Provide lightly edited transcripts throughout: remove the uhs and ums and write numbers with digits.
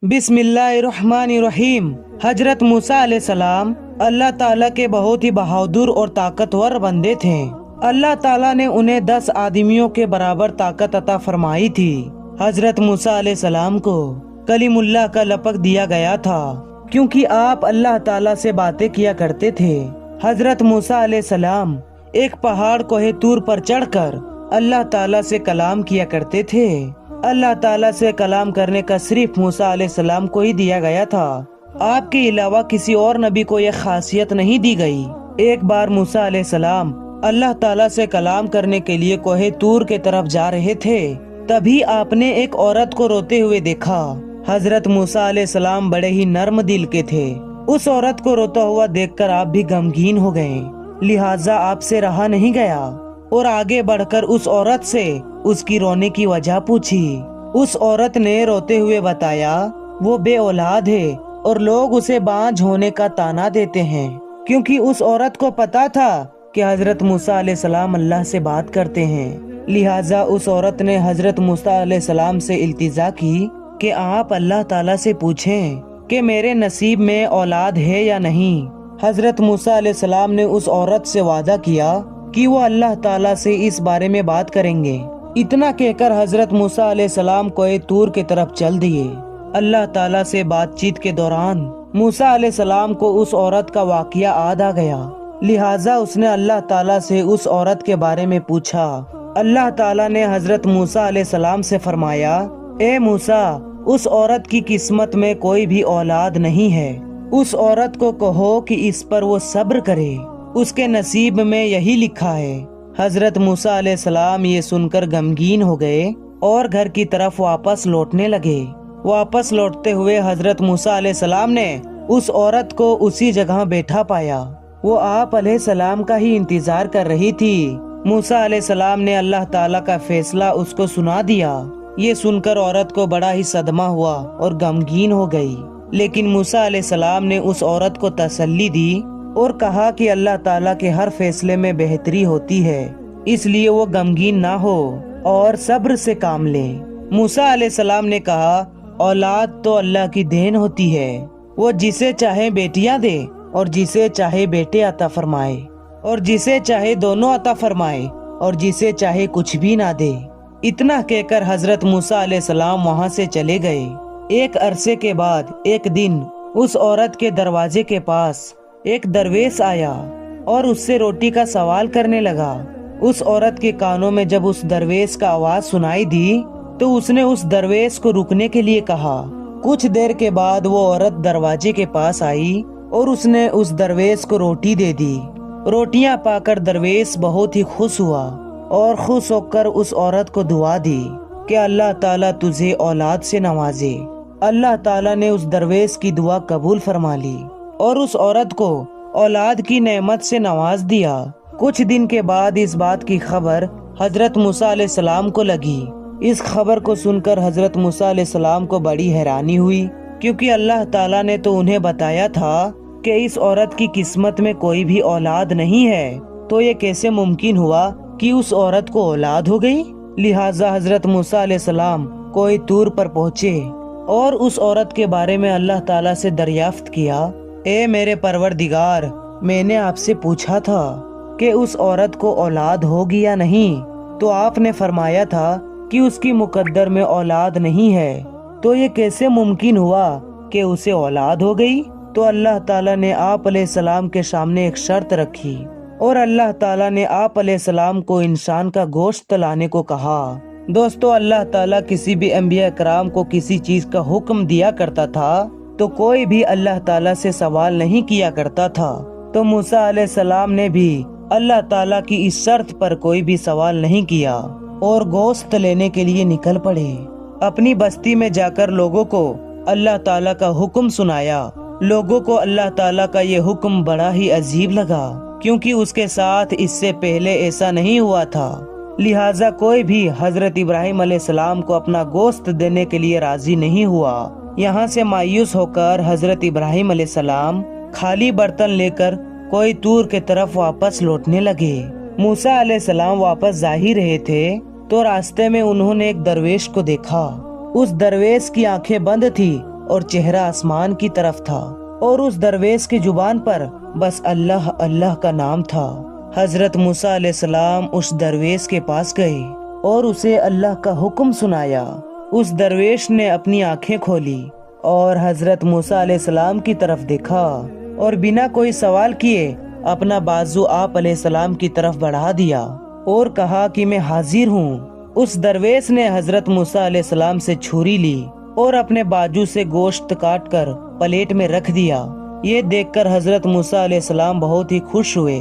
बिस्मिल्लाहिर्रहमानिर्रहीम। हजरत मूसा अलैहिस्सलाम अल्लाह ताला के बहुत ही बहादुर और ताकतवर बंदे थे। अल्लाह ताला ने उन्हें 10 आदमियों के बराबर ताकत अता फरमाई थी। हजरत मूसा अलैहिस्सलाम को कलीमुल्लाह का लक़ब दिया गया था क्योंकि आप अल्लाह ताला से बातें किया करते थे। हजरत मूसा अलैहिस्सलाम एक पहाड़ कोहे तूर पर चढ़कर अल्लाह ताला से कलाम किया करते थे। अल्लाह ताला से कलाम करने का सिर्फ मूसा अलैहिस्सलाम को ही दिया गया था। आपके अलावा किसी और नबी को यह खासियत नहीं दी गई। एक बार मूसा अलैहिस्सलाम अल्लाह ताला से कलाम करने के लिए कोहे तूर के तरफ जा रहे थे, तभी आपने एक औरत को रोते हुए देखा। हजरत मूसा अलैहिस्सलाम बड़े ही नर्म दिल के थे। उस औरत को रोता हुआ देखकर आप भी गमगीन हो गए, लिहाजा आपसे रहा नहीं गया और आगे बढ़कर उस औरत से उसकी रोने की वजह पूछी। उस औरत ने रोते हुए बताया वो बे औलाद है और लोग उसे बांझ होने का ताना देते हैं, क्योंकि उस औरत को पता था कि हजरत मूसा अलैहिस्सलाम अल्लाह से बात करते हैं। लिहाजा उस औरत ने हजरत मूसा अलैहिस्सलाम से इल्तिजा की कि आप अल्लाह ताला से पूछें कि मेरे नसीब में औलाद है या नहीं। हजरत मूसा अलैहिस्सलाम ने उस औरत से वादा किया कि वो अल्लाह ताला से इस बारे में बात करेंगे। इतना कहकर हजरत मूसा अलैहिस्सलाम कोहे तूर की तरफ चल दिए। अल्लाह ताला से बातचीत के दौरान मूसा अलैहिस्सलाम को उस औरत का वाकया याद आ गया, लिहाजा उसने अल्लाह ताला से उस औरत के बारे में पूछा। अल्लाह ताला ने हजरत मूसा अलैहिस्सलाम से फरमाया, ए मूसा, उस औरत की किस्मत में कोई भी औलाद नहीं है। उस औरत को कहो कि इस पर वो सब्र करे, उसके नसीब में यही लिखा है। हजरत मूसा अलैहिस्सलाम ये सुनकर गमगीन हो गए और घर की तरफ वापस लौटने लगे। वापस लौटते हुए हजरत मूसा अलैहिस्सलाम ने उस औरत को उसी जगह बैठा पाया। वो आप अलैहिस्सलाम का ही इंतजार कर रही थी। मूसा अलैहिस्सलाम ने अल्लाह ताला का फैसला उसको सुना दिया। ये सुनकर औरत को बड़ा ही सदमा हुआ और गमगीन हो गई, लेकिन मूसा अलैहिस्सलाम ने उस औरत को तसल्ली दी और कहा कि अल्लाह ताला के हर फैसले में बेहतरी होती है, इसलिए वो गमगीन ना हो और सब्र से काम ले। मूसा अलैहिस्सलाम ने कहा, औलाद तो अल्लाह की देन होती है, वो जिसे चाहे बेटियां दे और जिसे चाहे बेटे अता फरमाए और जिसे चाहे दोनों अता फरमाए और जिसे चाहे कुछ भी ना दे। इतना कहकर हजरत मूसा अलैहिस्सलाम वहाँ से चले गए। एक अरसे के बाद एक दिन उस औरत के दरवाजे के पास एक दरवेश आया और उससे रोटी का सवाल करने लगा। उस औरत के कानों में जब उस दरवेश का आवाज सुनाई दी तो उसने उस दरवेश को रुकने के लिए कहा। कुछ देर के बाद वो औरत दरवाजे के पास आई और उसने उस दरवेश को रोटी दे दी। रोटियां पाकर दरवेश बहुत ही खुश हुआ और खुश होकर उस औरत को दुआ दी कि अल्लाह ताला तुझे औलाद से नवाजे। अल्लाह ताला ने उस दरवेश की दुआ कबूल फरमा ली और उस औरत को औलाद की नेमत से नवाज दिया। कुछ दिन के बाद इस बात की खबर हजरत मूसा अलैहिस्सलाम को लगी। इस खबर को सुनकर हजरत मूसा अलैहिस्सलाम को बड़ी हैरानी हुई, क्योंकि अल्लाह ताला ने तो उन्हें बताया था कि इस औरत की किस्मत में कोई भी औलाद नहीं है, तो ये कैसे मुमकिन हुआ कि उस औरत को औलाद हो गई। लिहाजा हजरत मूसा अलैहिस्सलाम कोहे तूर पर पहुँचे और उस औरत के बारे में अल्लाह ताला से दरियाफ्त किया, ए मेरे परवरदिगार, मैंने आपसे पूछा था कि उस औरत को औलाद होगी या नहीं, तो आपने फरमाया था कि उसकी मुकद्दर में औलाद नहीं है, तो ये कैसे मुमकिन हुआ कि उसे औलाद हो गई। तो अल्लाह ताला ने आप अलैहिस्सलाम के सामने एक शर्त रखी और अल्लाह ताला ने आप अलैहिस्सलाम को इंसान का गोश्त लाने को कहा। दोस्तों, अल्लाह ताला किसी भी अंबिया कराम को किसी चीज का हुक्म दिया करता था तो कोई भी अल्लाह ताला से सवाल नहीं किया करता था। तो मूसा अलैहिस्सलाम ने भी अल्लाह ताला की इस शर्त पर कोई भी सवाल नहीं किया और गोश्त लेने के लिए निकल पड़े। अपनी बस्ती में जाकर लोगों को अल्लाह ताला का हुक्म सुनाया। लोगों को अल्लाह ताला का ये हुक्म बड़ा ही अजीब लगा, क्योंकि उसके साथ इससे पहले ऐसा नहीं हुआ था। लिहाजा कोई भी हजरत इब्राहिम अलैहिस्सलाम को अपना गोश्त देने के लिए राजी नहीं हुआ। यहाँ से मायूस होकर हजरत इब्राहिम अलैहिस्सलाम खाली बर्तन लेकर कोहे तूर के तरफ वापस लौटने लगे। मूसा अलैहिस्सलाम वापस जा ही रहे थे तो रास्ते में उन्होंने एक दरवेश को देखा। उस दरवेश की आंखें बंद थी اور چہرہ آسمان کی طرف تھا اور اس درویش کی زبان پر بس اللہ اللہ کا نام تھا۔ حضرت موسیٰ علیہ السلام اس درویش کے پاس گئے اور اسے اللہ کا حکم سنایا۔ اس درویش نے اپنی آنکھیں کھولی اور حضرت موسیٰ علیہ السلام کی طرف دیکھا اور بنا کوئی سوال کیے اپنا بازو آپ علیہ السلام کی طرف بڑھا دیا اور کہا کہ میں حاضر ہوں۔ اس درویش نے حضرت موسیٰ علیہ السلام سے چھری لی اور اپنے بازو سے گوشت کاٹ کر پلیٹ میں رکھ دیا۔ یہ دیکھ کر حضرت موسیٰ علیہ السلام بہت ہی خوش ہوئے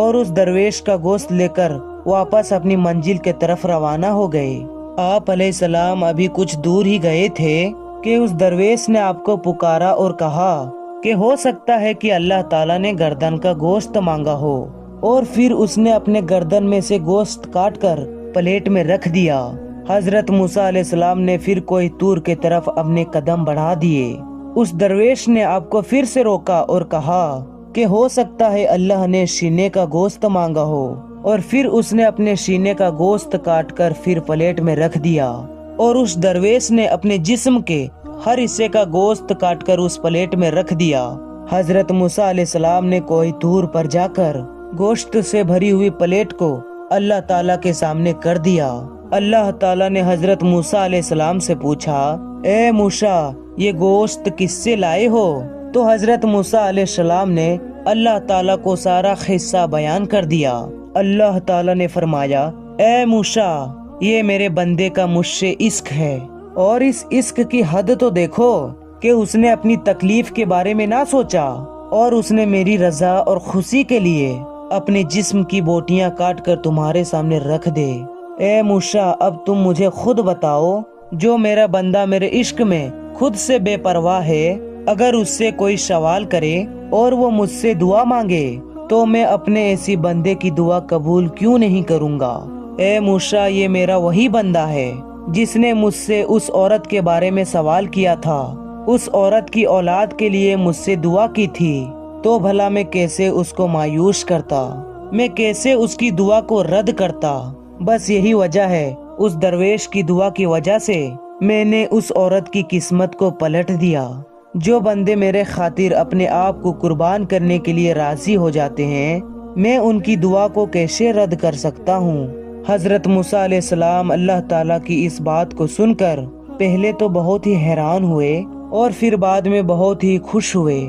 اور اس درویش کا گوشت لے کر واپس اپنی منزل کے طرف روانہ ہو گئے۔ آپ علیہ السلام ابھی کچھ دور ہی گئے تھے کہ اس درویش نے آپ کو پکارا اور کہا کہ ہو سکتا ہے کہ اللہ تعالیٰ نے گردن کا گوشت مانگا ہو، اور پھر اس نے اپنے گردن میں سے گوشت کاٹ کر پلیٹ میں رکھ دیا۔ حضرت موسیٰ علیہ السلام نے پھر کوئی طور کے طرف اپنے قدم بڑھا دیے۔ اس درویش نے آپ کو پھر سے روکا اور کہا کہ ہو سکتا ہے اللہ نے سینے کا گوشت مانگا ہو، اور پھر اس نے اپنے سینے کا گوشت کاٹ کر پھر پلیٹ میں رکھ دیا، اور اس درویش نے اپنے جسم کے ہر حصے کا گوشت کاٹ کر اس پلیٹ میں رکھ دیا۔ حضرت موسیٰ علیہ السلام نے کوئی دور پر جا کر گوشت سے بھری ہوئی پلیٹ کو اللہ تعالیٰ کے سامنے کر دیا۔ اللہ تعالیٰ نے حضرت موسیٰ علیہ السلام سے پوچھا، اے موسیٰ، یہ گوشت کس سے لائے ہو؟ تو حضرت موسیٰ علیہ السلام نے اللہ تعالیٰ کو سارا قصہ بیان کر دیا۔ اللہ تعالیٰ نے فرمایا، اے موسیٰ، یہ میرے بندے کا مجھ سے عشق ہے، اور اس عشق کی حد تو دیکھو کہ اس نے اپنی تکلیف کے بارے میں نہ سوچا، اور اس نے میری رضا اور خوشی کے لیے اپنے جسم کی بوٹیاں کاٹ کر تمہارے سامنے رکھ دے۔ اے موسیٰ، اب تم مجھے خود بتاؤ، جو میرا بندہ میرے عشق میں خود سے بے پرواہ ہے، اگر اس سے کوئی سوال کرے اور وہ مجھ سے دعا مانگے تو میں اپنے ایسی بندے کی دعا قبول کیوں نہیں کروں گا؟ اے موسیٰ، یہ میرا وہی بندہ ہے جس نے مجھ سے اس عورت کے بارے میں سوال کیا تھا، اس عورت کی اولاد کے لیے مجھ سے دعا کی تھی، تو بھلا میں کیسے اس کو مایوس کرتا، میں کیسے اس کی دعا کو رد کرتا؟ بس یہی وجہ ہے، اس درویش کی دعا کی وجہ سے میں نے اس عورت کی قسمت کو پلٹ دیا۔ جو بندے میرے خاطر اپنے آپ کو قربان کرنے کے لیے راضی ہو جاتے ہیں، میں ان کی دعا کو کیسے رد کر سکتا ہوں؟ حضرت موسیٰ علیہ السلام اللہ تعالیٰ کی اس بات کو سن کر پہلے تو بہت ہی حیران ہوئے اور پھر بعد میں بہت ہی خوش ہوئے۔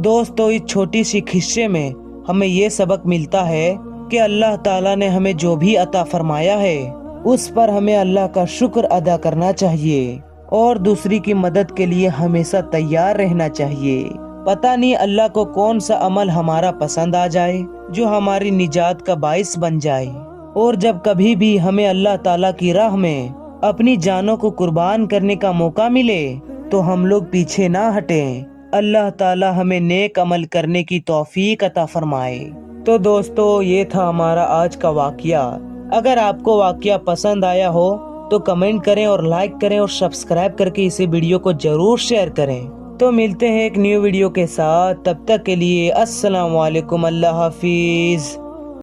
دوستو، اس چھوٹی سی قصے میں ہمیں یہ سبق ملتا ہے کہ اللہ تعالیٰ نے ہمیں جو بھی عطا فرمایا ہے اس پر ہمیں اللہ کا شکر ادا کرنا چاہیے اور دوسری کی مدد کے لیے ہمیشہ تیار رہنا چاہیے۔ پتہ نہیں اللہ کو کون سا عمل ہمارا پسند آ جائے جو ہماری نجات کا باعث بن جائے، اور جب کبھی بھی ہمیں اللہ تعالیٰ کی راہ میں اپنی جانوں کو قربان کرنے کا موقع ملے تو ہم لوگ پیچھے نہ ہٹیں۔ اللہ تعالیٰ ہمیں نیک عمل کرنے کی توفیق عطا فرمائے۔ تو دوستو، یہ تھا ہمارا آج کا واقعہ۔ اگر آپ کو واقعہ پسند آیا ہو تو کمنٹ کریں اور لائک کریں اور سبسکرائب کر کے اسے ویڈیو کو ضرور شیئر کریں۔ تو ملتے ہیں ایک نیو ویڈیو کے ساتھ، تب تک کے لیے السلام علیکم، اللہ حافظ۔